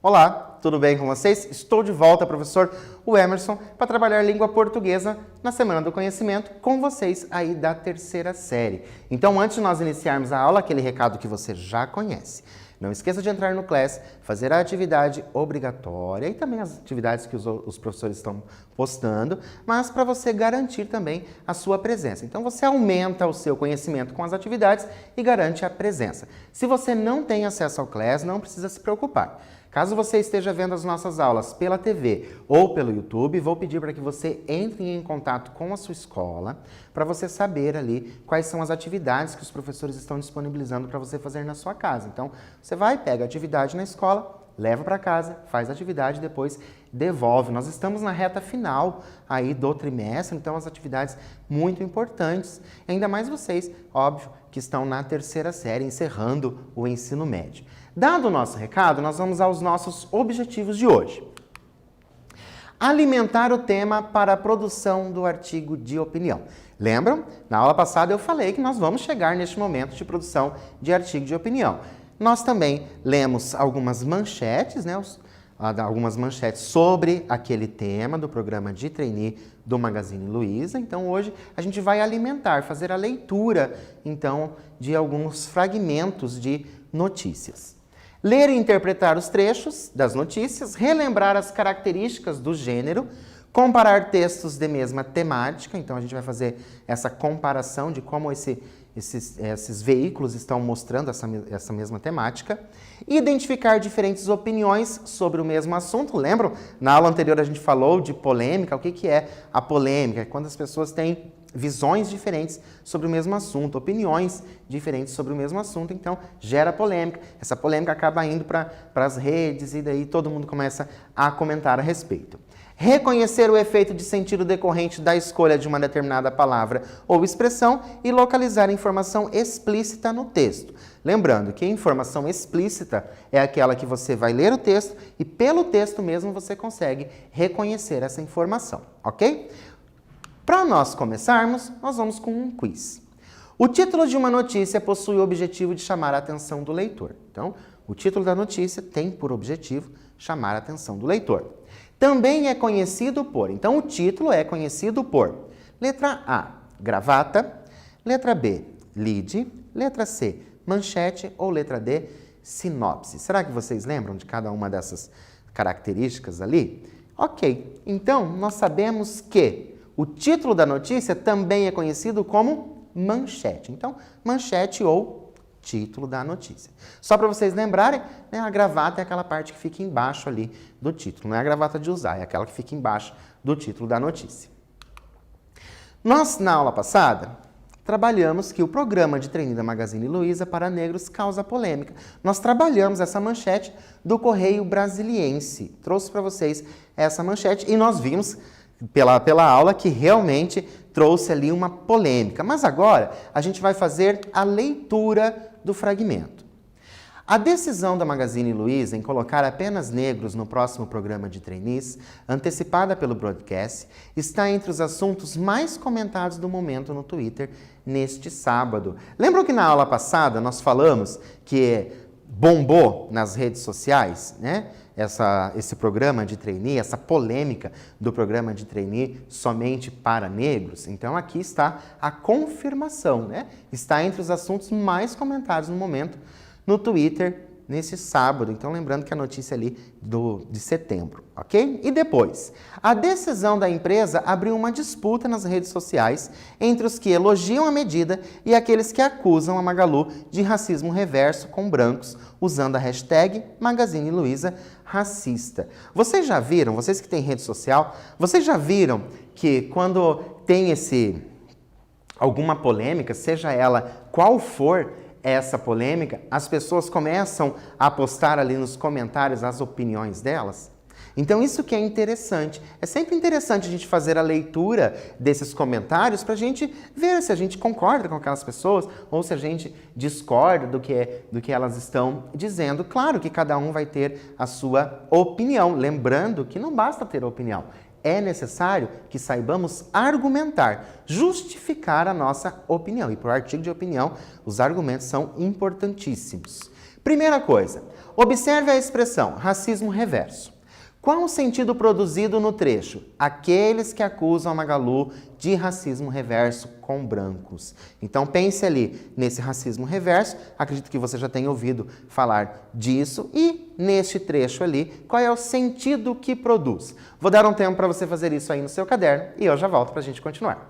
Olá, tudo bem com vocês? Estou de volta, professor Emerson, para trabalhar língua portuguesa na Semana do Conhecimento com vocês aí da terceira série. Então, antes de nós iniciarmos a aula, aquele recado que você já conhece. Não esqueça de entrar no Class, fazer a atividade obrigatória e também as atividades que os professores estão postando, mas para você garantir também a sua presença. Então você aumenta o seu conhecimento com as atividades e garante a presença. Se você não tem acesso ao Class, não precisa se preocupar. Caso você esteja vendo as nossas aulas pela TV ou pelo YouTube, vou pedir para que você entre em contato com a sua escola para você saber ali quais são as atividades que os professores estão disponibilizando para você fazer na sua casa. Então, você vai, pega a atividade na escola, leva para casa, faz a atividade e depois devolve. Nós estamos na reta final aí do trimestre, então as atividades muito importantes. Ainda mais vocês, óbvio, que estão na terceira série, encerrando o ensino médio. Dado o nosso recado, nós vamos aos nossos objetivos de hoje. Alimentar o tema para a produção do artigo de opinião. Lembram? Na aula passada eu falei que nós vamos chegar neste momento de produção de artigo de opinião. Nós também lemos algumas manchetes, né? Algumas manchetes sobre aquele tema do programa de trainee do Magazine Luiza. Então, hoje a gente vai alimentar, fazer a leitura, então, de alguns fragmentos de notícias. Ler e interpretar os trechos das notícias, relembrar as características do gênero, comparar textos de mesma temática. Então, a gente vai fazer essa comparação de como esses veículos estão mostrando essa mesma temática. Identificar diferentes opiniões sobre o mesmo assunto. Lembram? Na aula anterior a gente falou de polêmica. O que é a polêmica? É quando as pessoas têm visões diferentes sobre o mesmo assunto, opiniões diferentes sobre o mesmo assunto, então gera polêmica. Essa polêmica acaba indo para as redes e daí todo mundo começa a comentar a respeito. Reconhecer o efeito de sentido decorrente da escolha de uma determinada palavra ou expressão e localizar a informação explícita no texto. Lembrando que a informação explícita é aquela que você vai ler o texto e pelo texto mesmo você consegue reconhecer essa informação, ok? Para nós começarmos, nós vamos com um quiz. O título de uma notícia possui o objetivo de chamar a atenção do leitor. Então, o título da notícia tem por objetivo chamar a atenção do leitor. Também é conhecido por, então o título é conhecido por letra A, gravata, letra B, lead, letra C, manchete ou letra D, sinopse. Será que vocês lembram de cada uma dessas características ali? Ok, então nós sabemos que o título da notícia também é conhecido como manchete. Então, manchete ou título da notícia. Só para vocês lembrarem, né, a gravata é aquela parte que fica embaixo ali do título. Não é a gravata de usar, é aquela que fica embaixo do título da notícia. Nós, na aula passada, trabalhamos que o programa de trainee da Magazine Luiza para negros causa polêmica. Nós trabalhamos essa manchete do Correio Brasiliense. Trouxe para vocês essa manchete e nós vimos pela aula que realmente trouxe ali uma polêmica. Mas agora a gente vai fazer a leitura do fragmento. A decisão da Magazine Luiza em colocar apenas negros no próximo programa de trainees, antecipada pelo broadcast, está entre os assuntos mais comentados do momento no Twitter neste sábado. Lembram que na aula passada nós falamos que bombou nas redes sociais, né? Esse programa de trainee, essa polêmica do programa de trainee somente para negros. Então aqui está a confirmação, né? Está entre os assuntos mais comentados no momento no Twitter nesse sábado. Então lembrando que a notícia ali de setembro, ok? E depois, a decisão da empresa abriu uma disputa nas redes sociais entre os que elogiam a medida e aqueles que acusam a Magalu de racismo reverso com brancos, usando a hashtag Magazine Luiza racista. Vocês já viram, vocês que têm rede social, vocês já viram que quando tem alguma polêmica, seja ela qual for essa polêmica, as pessoas começam a postar ali nos comentários as opiniões delas? Então isso que é interessante. É sempre interessante a gente fazer a leitura desses comentários para a gente ver se a gente concorda com aquelas pessoas ou se a gente discorda do que elas estão dizendo. Claro que cada um vai ter a sua opinião. Lembrando que não basta ter opinião. É necessário que saibamos argumentar, justificar a nossa opinião. E para o artigo de opinião, os argumentos são importantíssimos. Primeira coisa, observe a expressão racismo reverso. Qual o sentido produzido no trecho? Aqueles que acusam a Magalu de racismo reverso com brancos. Então pense ali nesse racismo reverso, acredito que você já tenha ouvido falar disso, e neste trecho ali, qual é o sentido que produz? Vou dar um tempo para você fazer isso aí no seu caderno e eu já volto para a gente continuar.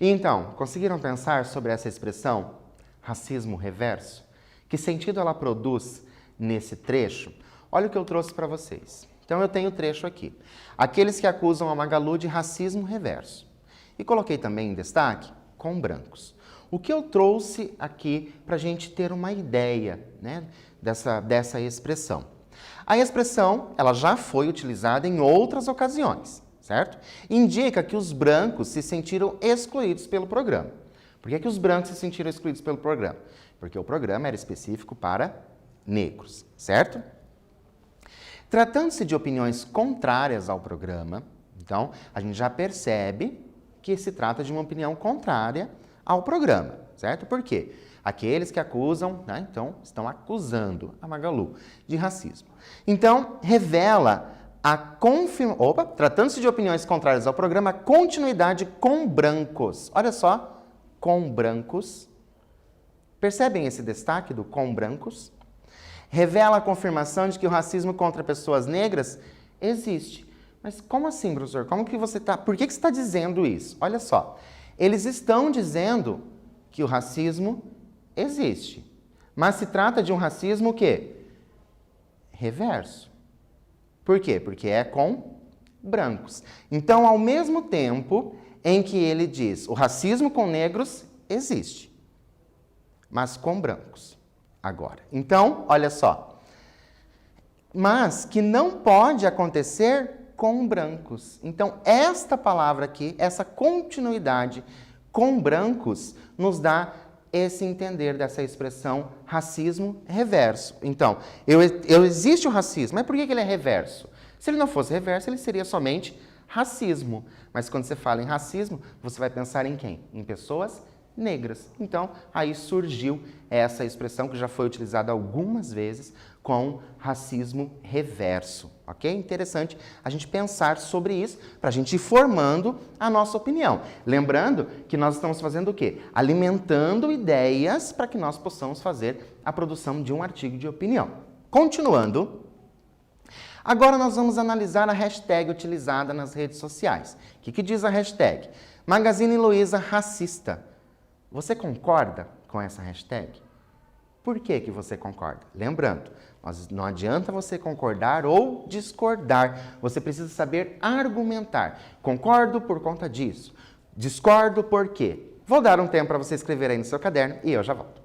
Então, conseguiram pensar sobre essa expressão, racismo reverso? Que sentido ela produz nesse trecho? Olha o que eu trouxe para vocês. Então, eu tenho o trecho aqui. Aqueles que acusam a Magalu de racismo reverso. E coloquei também em destaque, com brancos. O que eu trouxe aqui para a gente ter uma ideia, né, dessa expressão? A expressão ela já foi utilizada em outras ocasiões, certo? Indica que os brancos se sentiram excluídos pelo programa. Por que os brancos se sentiram excluídos pelo programa? Porque o programa era específico para negros, certo? Tratando-se de opiniões contrárias ao programa, então, a gente já percebe que se trata de uma opinião contrária ao programa, certo? Por quê? Aqueles que acusam, né, então, estão acusando a Magalu de racismo. Então, revela a tratando-se de opiniões contrárias ao programa, continuidade com brancos. Olha só, com brancos. Percebem esse destaque do com brancos? Revela a confirmação de que o racismo contra pessoas negras existe. Mas como assim, professor? Como que você está... Por que você está dizendo isso? Olha só, eles estão dizendo que o racismo existe. Mas se trata de um racismo o quê? Reverso. Por quê? Porque é com brancos. Então, ao mesmo tempo em que ele diz o racismo com negros existe. mas com brancos agora. Então, olha só. Mas que não pode acontecer com brancos. Então, esta palavra aqui, essa continuidade com brancos, nos dá esse entender dessa expressão racismo reverso. Então, existe o racismo, mas por que ele é reverso? Se ele não fosse reverso, ele seria somente racismo. Mas quando você fala em racismo, você vai pensar em quem? Em pessoas negras. Então, aí surgiu essa expressão que já foi utilizada algumas vezes com racismo reverso, ok? Interessante a gente pensar sobre isso para a gente ir formando a nossa opinião. Lembrando que nós estamos fazendo o quê? Alimentando ideias para que nós possamos fazer a produção de um artigo de opinião. Continuando, agora nós vamos analisar a hashtag utilizada nas redes sociais. O que diz a hashtag? Magazine Luiza racista. Você concorda com essa hashtag? Por que você concorda? Lembrando, não adianta você concordar ou discordar. Você precisa saber argumentar. Concordo por conta disso. Discordo por quê? Vou dar um tempo para você escrever aí no seu caderno e eu já volto.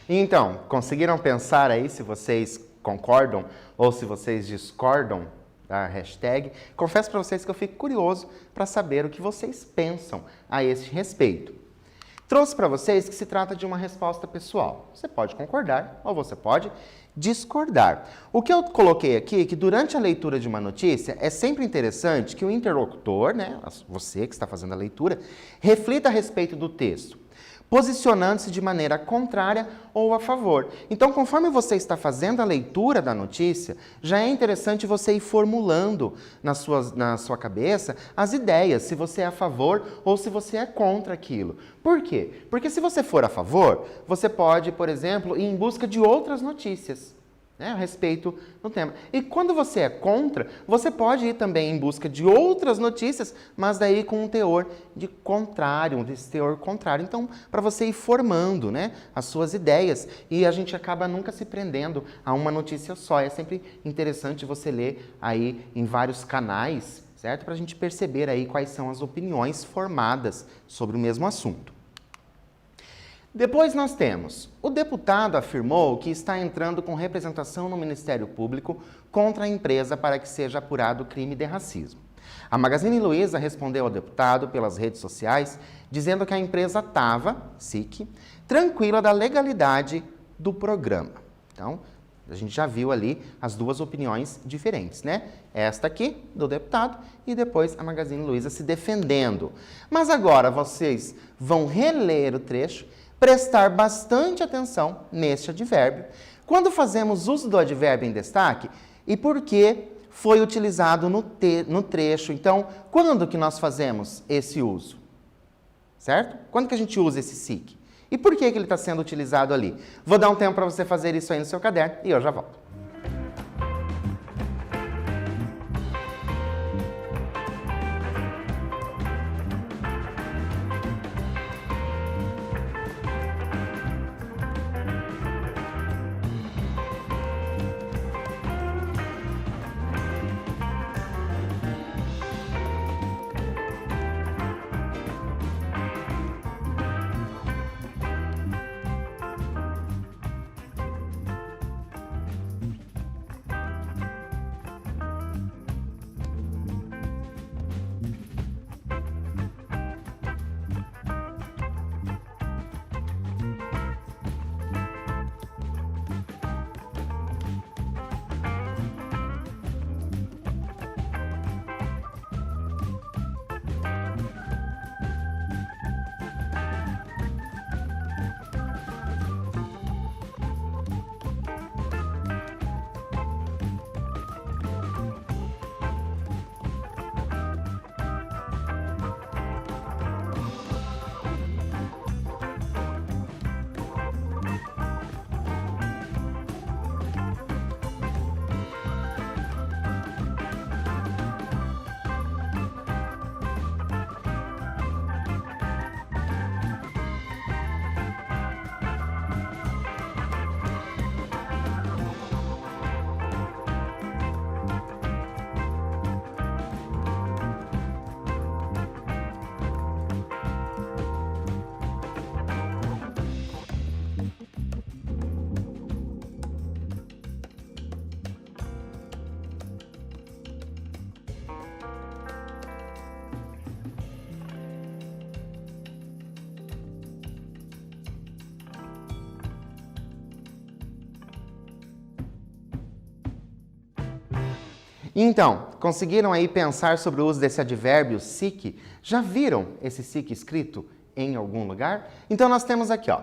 Então, conseguiram pensar aí se vocês concordam ou se vocês discordam da hashtag? Confesso para vocês que eu fico curioso para saber o que vocês pensam a esse respeito. Trouxe para vocês que se trata de uma resposta pessoal. Você pode concordar ou você pode discordar. O que eu coloquei aqui é que durante a leitura de uma notícia é sempre interessante que o interlocutor, né, você que está fazendo a leitura, reflita a respeito do texto, posicionando-se de maneira contrária ou a favor. Então, conforme você está fazendo a leitura da notícia, já é interessante você ir formulando na sua cabeça as ideias, se você é a favor ou se você é contra aquilo. Por quê? Porque se você for a favor, você pode, por exemplo, ir em busca de outras notícias, né, a respeito do tema. E quando você é contra, você pode ir também em busca de outras notícias, mas daí com um teor de contrário, desse teor contrário. Então, para você ir formando, né, as suas ideias, e a gente acaba nunca se prendendo a uma notícia só. É sempre interessante você ler aí em vários canais, certo? Para a gente perceber aí quais são as opiniões formadas sobre o mesmo assunto. Depois nós temos, o deputado afirmou que está entrando com representação no Ministério Público contra a empresa para que seja apurado o crime de racismo. A Magazine Luiza respondeu ao deputado pelas redes sociais, dizendo que a empresa estava, SIC, tranquila da legalidade do programa. Então, A gente já viu ali as duas opiniões diferentes, né? Esta aqui, do deputado, e depois a Magazine Luiza se defendendo. Mas agora vocês vão reler o trecho, prestar bastante atenção neste advérbio. Quando fazemos uso do advérbio em destaque, e por que foi utilizado no trecho. Então, quando que nós fazemos esse uso? Certo? Quando que a gente usa esse SIC? E por que ele está sendo utilizado ali? Vou dar um tempo para você fazer isso aí no seu caderno e eu já volto. Então, conseguiram aí pensar sobre o uso desse advérbio SIC? Já viram esse SIC escrito em algum lugar? Então nós temos aqui, ó,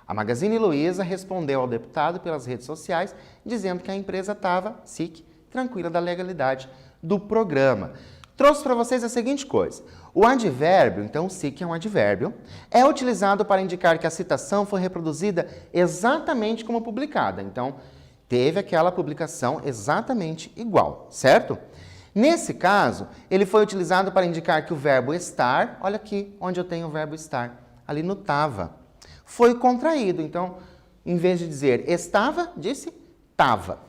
a Magazine Luiza respondeu ao deputado pelas redes sociais dizendo que a empresa estava, SIC, tranquila da legalidade do programa. Trouxe para vocês a seguinte coisa. O advérbio, então o SIC é um advérbio, é utilizado para indicar que a citação foi reproduzida exatamente como publicada. Então, teve aquela publicação exatamente igual, certo? Nesse caso, ele foi utilizado para indicar que o verbo estar, olha aqui onde eu tenho o verbo estar, ali no tava, foi contraído. Então, em vez de dizer estava, disse tava.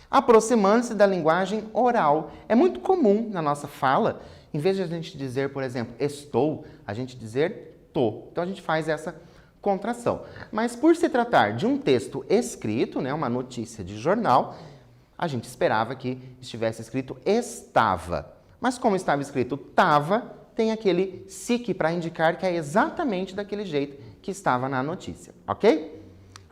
Aproximando-se da linguagem oral. É muito comum na nossa fala, em vez de a gente dizer, por exemplo, estou, a gente dizer tô. Então, a gente faz essa contração. Mas por se tratar de um texto escrito, né, uma notícia de jornal, a gente esperava que estivesse escrito estava. Mas como estava escrito tava, tem aquele SIC para indicar que é exatamente daquele jeito que estava na notícia, ok?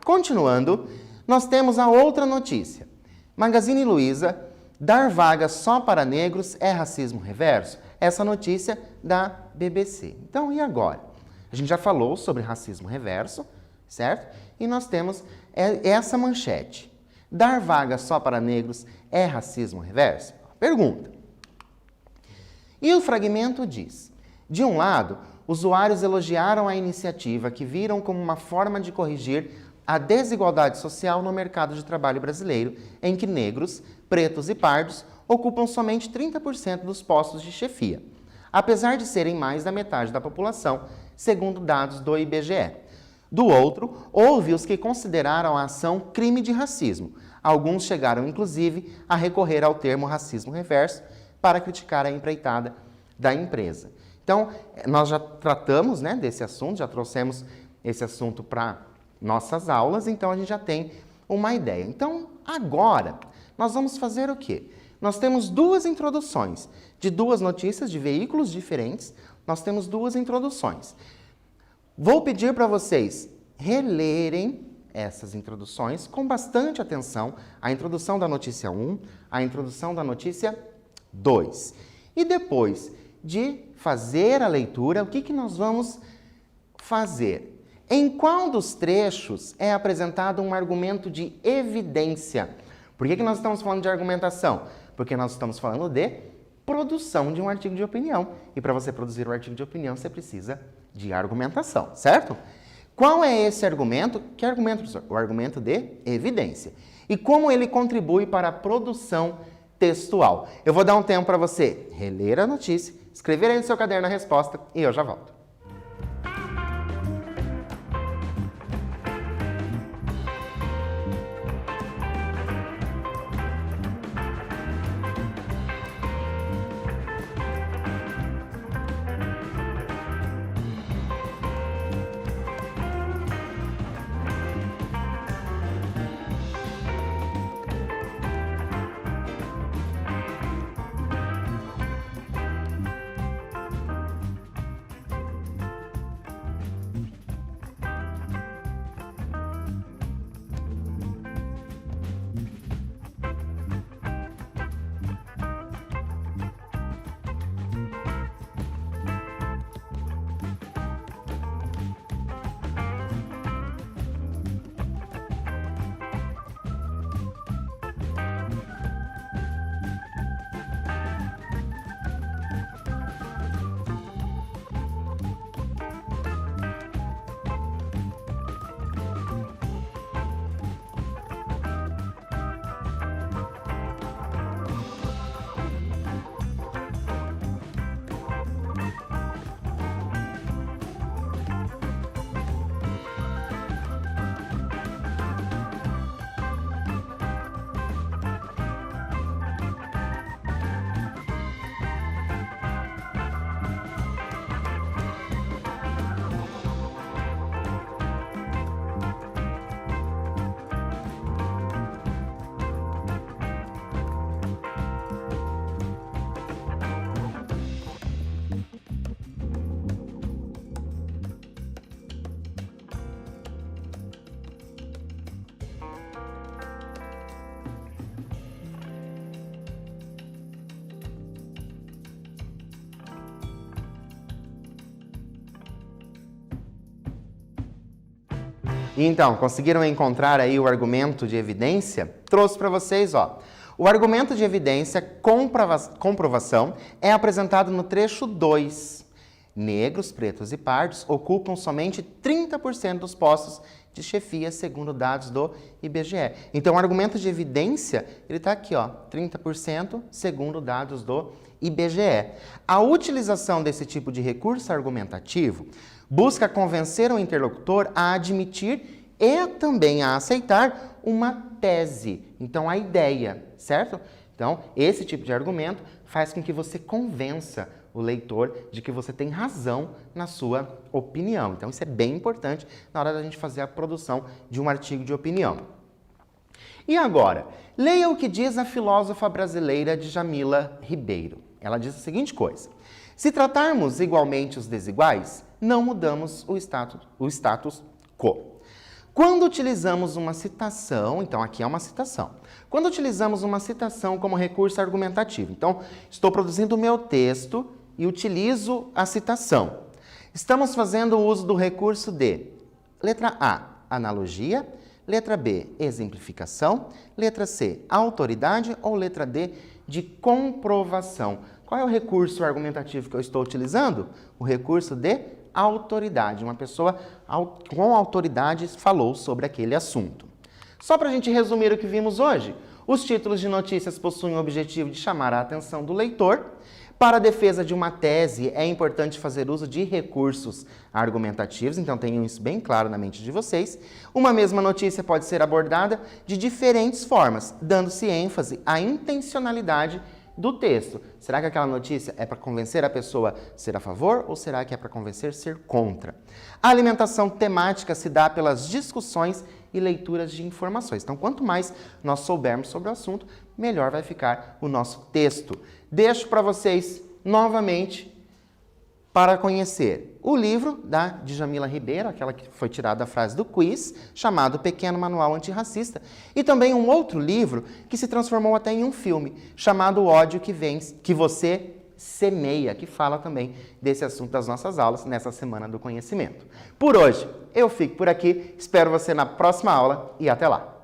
Continuando, nós temos a outra notícia. Magazine Luiza, dar vaga só para negros é racismo reverso? Essa notícia da BBC. Então, e agora? A gente já falou sobre racismo reverso, certo? E nós temos essa manchete. Dar vaga só para negros é racismo reverso? Pergunta. E o fragmento diz: de um lado, usuários elogiaram a iniciativa que viram como uma forma de corrigir a desigualdade social no mercado de trabalho brasileiro, em que negros, pretos e pardos ocupam somente 30% dos postos de chefia, apesar de serem mais da metade da população, segundo dados do IBGE. Do outro, houve os que consideraram a ação crime de racismo. Alguns chegaram, inclusive, a recorrer ao termo racismo reverso para criticar a empreitada da empresa. Então, nós já tratamos, né, desse assunto, já trouxemos esse assunto para nossas aulas, então a gente já tem uma ideia. Então, agora, nós vamos fazer o quê? Nós temos duas introduções de duas notícias de veículos diferentes. Nós temos duas introduções. Vou pedir para vocês relerem essas introduções com bastante atenção, a introdução da notícia 1, a introdução da notícia 2. E depois de fazer a leitura, o que nós vamos fazer? Em qual dos trechos é apresentado um argumento de evidência? Por que nós estamos falando de argumentação? Porque nós estamos falando de produção de um artigo de opinião. E para você produzir um artigo de opinião, você precisa de argumentação, certo? Qual é esse argumento? Que argumento, professor? O argumento de evidência. E como ele contribui para a produção textual? Eu vou dar um tempo para você reler a notícia, escrever aí no seu caderno a resposta e eu já volto. Então, conseguiram encontrar aí o argumento de evidência? Trouxe para vocês, ó. O argumento de evidência comprovação é apresentado no trecho 2. Negros, pretos e pardos ocupam somente 30% dos postos de chefia, segundo dados do IBGE. Então, o argumento de evidência, ele está aqui, ó, 30% segundo dados do IBGE. A utilização desse tipo de recurso argumentativo busca convencer o interlocutor a admitir e também a aceitar uma tese. Então, a ideia, certo? Então, esse tipo de argumento faz com que você convença o leitor de que você tem razão na sua opinião. Então, isso é bem importante na hora da gente fazer a produção de um artigo de opinião. E agora, leia o que diz a filósofa brasileira Djamila Ribeiro. Ela diz a seguinte coisa: se tratarmos igualmente os desiguais, não mudamos o status quo. Quando utilizamos uma citação, então aqui é uma citação, quando utilizamos uma citação como recurso argumentativo, então estou produzindo o meu texto e utilizo a citação. Estamos fazendo uso do recurso de letra A, analogia, letra B, exemplificação, letra C, autoridade ou letra D, de comprovação. Qual é o recurso argumentativo que eu estou utilizando? O recurso de autoridade. Uma pessoa com autoridade falou sobre aquele assunto. Só para a gente resumir o que vimos hoje, os títulos de notícias possuem o objetivo de chamar a atenção do leitor. Para a defesa de uma tese, é importante fazer uso de recursos argumentativos, então tenham isso bem claro na mente de vocês. Uma mesma notícia pode ser abordada de diferentes formas, dando-se ênfase à intencionalidade do texto. Será que aquela notícia é para convencer a pessoa a ser a favor ou será que é para convencer a ser contra? A alimentação temática se dá pelas discussões e leituras de informações. Então, quanto mais nós soubermos sobre o assunto, melhor vai ficar o nosso texto. Deixo para vocês, novamente, para conhecer o livro da Djamila Ribeiro, aquela que foi tirada da frase do quiz, chamado Pequeno Manual Antirracista, e também um outro livro que se transformou até em um filme, chamado O Ódio que Vence, que você semeia, que fala também desse assunto das nossas aulas nessa Semana do Conhecimento. Por hoje, eu fico por aqui, espero você na próxima aula e até lá!